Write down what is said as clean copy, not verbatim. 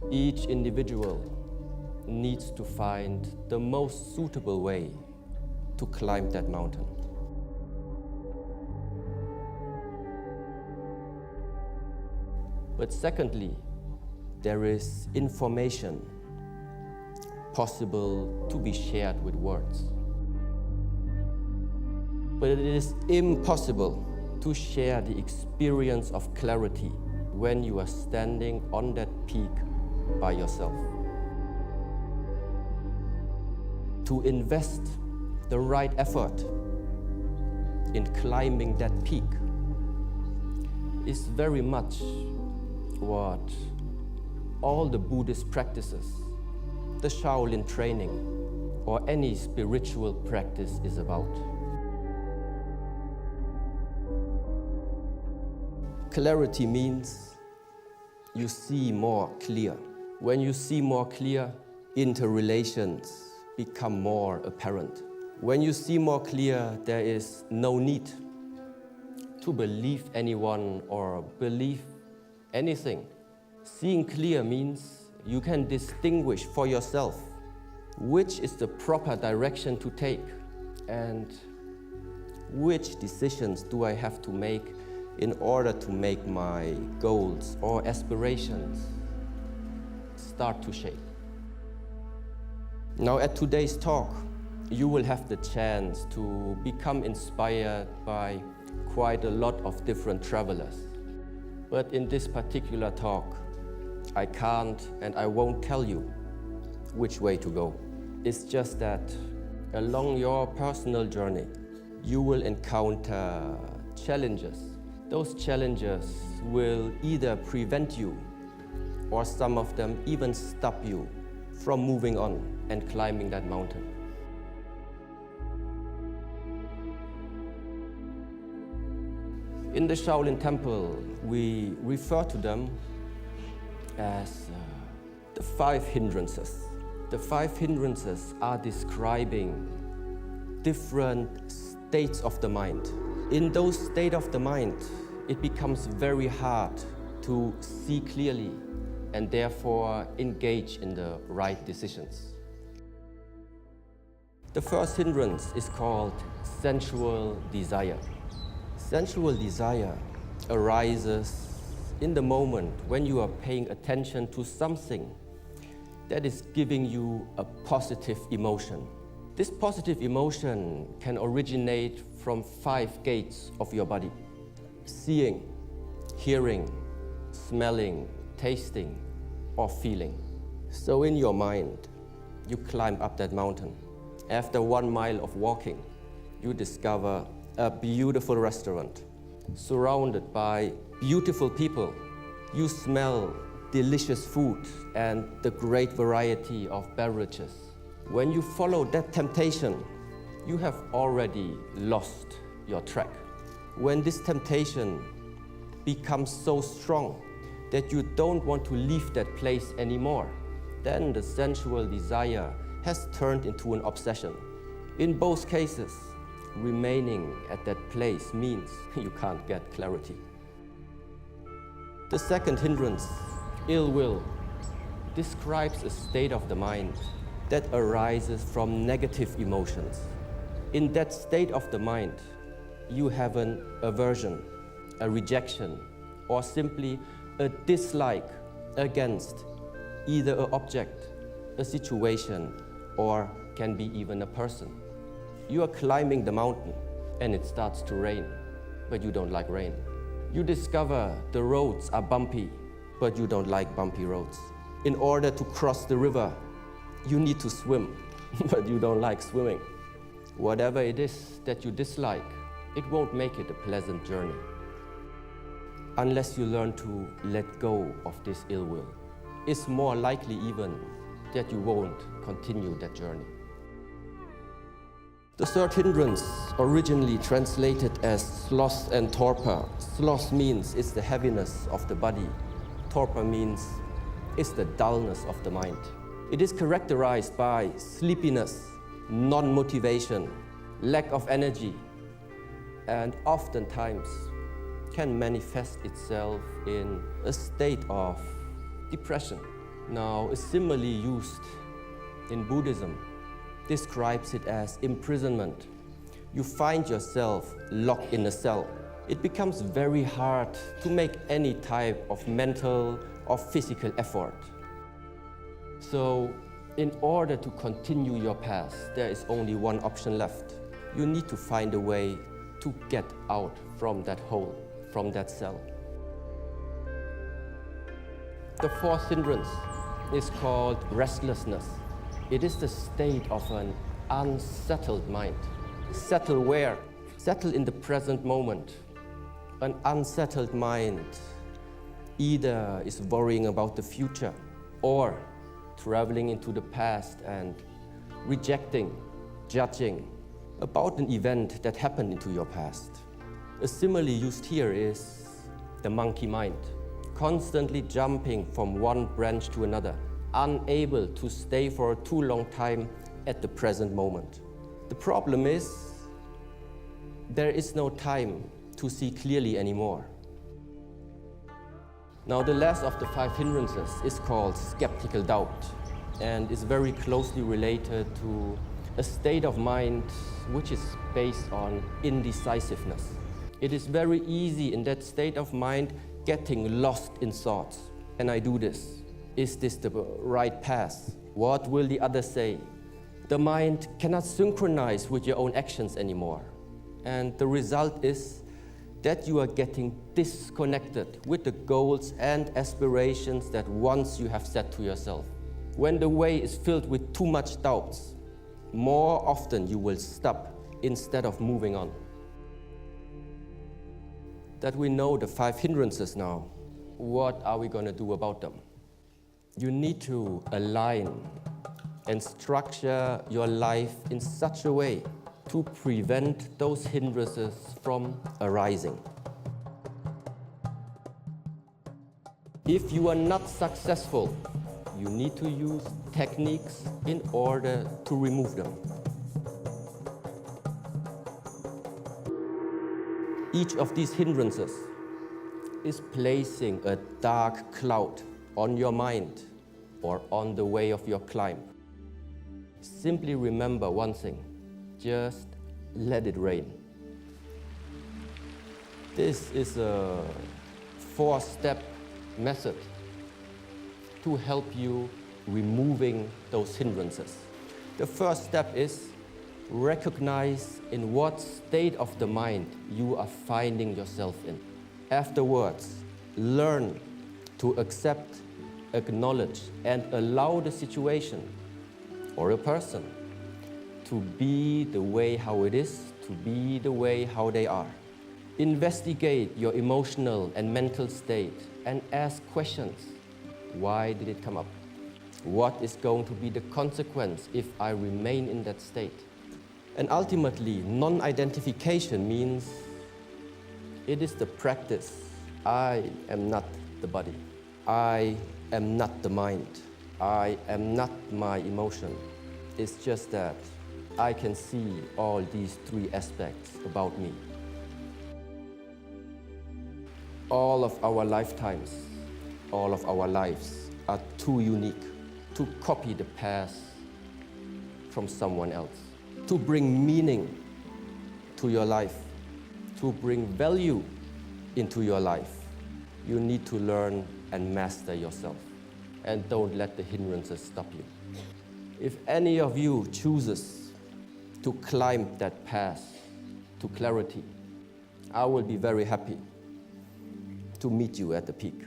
Each individual needs to find the most suitable way to climb that mountain. But secondly, there is information possible to be shared with words. But it is impossible to share the experience of clarity when you are standing on that peak by yourself. To invest the right effort in climbing that peak is very much what all the Buddhist practices, the Shaolin training, or any spiritual practice is about. Clarity means you see more clear. When you see more clear, interrelations become more apparent. When you see more clear, there is no need to believe anyone or believe anything. Seeing clear means you can distinguish for yourself which is the proper direction to take and which decisions do I have to make in order to make my goals or aspirations start to shape. Now at today's talk, you will have the chance to become inspired by quite a lot of different travelers. But in this particular talk, I can't and I won't tell you which way to go. It's just that along your personal journey, you will encounter challenges. Those challenges will either prevent you or some of them even stop you from moving on and climbing that mountain. In the Shaolin Temple, we refer to them as the 5 hindrances. The 5 hindrances are describing different states of the mind. In those states of the mind, it becomes very hard to see clearly and therefore engage in the right decisions. The first hindrance is called sensual desire. Sensual desire arises in the moment when you are paying attention to something that is giving you a positive emotion. This positive emotion can originate from 5 gates of your body: seeing, hearing, smelling, tasting, or feeling. So in your mind, you climb up that mountain. After 1 mile of walking, you discover a beautiful restaurant surrounded by beautiful people. You smell delicious food and the great variety of beverages. When you follow that temptation, you have already lost your track. When this temptation becomes so strong that you don't want to leave that place anymore, then the sensual desire has turned into an obsession. In both cases, remaining at that place means you can't get clarity. The second hindrance, ill will, describes a state of the mind that arises from negative emotions. In that state of the mind, you have an aversion, a rejection, or simply a dislike against either an object, a situation, or can be even a person. You are climbing the mountain and it starts to rain, but you don't like rain. You discover the roads are bumpy, but you don't like bumpy roads. In order to cross the river, you need to swim, but you don't like swimming. Whatever it is that you dislike, it won't make it a pleasant journey unless you learn to let go of this ill will. It's more likely even that you won't continue that journey. The third hindrance, originally translated as sloth and torpor. Sloth means it's the heaviness of the body. Torpor means it's the dullness of the mind. It is characterized by sleepiness, non-motivation, lack of energy, and oftentimes can manifest itself in a state of depression. Now, a simile used in Buddhism describes it as imprisonment. You find yourself locked in a cell. It becomes very hard to make any type of mental or physical effort. So, in order to continue your path, there is only one option left. You need to find a way to get out from that hole, from that cell. The fourth hindrance is called restlessness. It is the state of an unsettled mind. Settle where? Settle in the present moment. An unsettled mind either is worrying about the future or traveling into the past and rejecting, judging about an event that happened into your past. A simile used here is the monkey mind, constantly jumping from one branch to another, unable to stay for a too long time at the present moment. The problem is there is no time to see clearly anymore. Now, the last of the 5 hindrances is called skeptical doubt and is very closely related to a state of mind which is based on indecisiveness. It is very easy in that state of mind getting lost in thoughts. Can I do this? Is this the right path? What will the others say? The mind cannot synchronize with your own actions anymore. And the result is that you are getting disconnected with the goals and aspirations that once you have set to yourself. When the way is filled with too much doubts, more often you will stop instead of moving on. That we know the 5 hindrances now, what are we going to do about them? You need to align and structure your life in such a way to prevent those hindrances from arising. If you are not successful, you need to use techniques in order to remove them. Each of these hindrances is placing a dark cloud on your mind or on the way of your climb. Simply remember one thing, just let it rain. This is a 4-step method to help you removing those hindrances. The first step is recognize in what state of the mind you are finding yourself in. Afterwards, learn to accept, acknowledge, and allow the situation or a person to be the way how it is, to be the way how they are. Investigate your emotional and mental state and ask questions. Why did it come up? What is going to be the consequence if I remain in that state? And ultimately, non-identification means it is the practice. I am not the body. I am not the mind. I am not my emotion. It's just that I can see all these 3 aspects about me. All of our lifetimes, all of our lives are too unique to copy the past from someone else. To bring meaning to your life, to bring value into your life, you need to learn and master yourself. And don't let the hindrances stop you. If any of you chooses to climb that path to clarity, I will be very happy to meet you at the peak.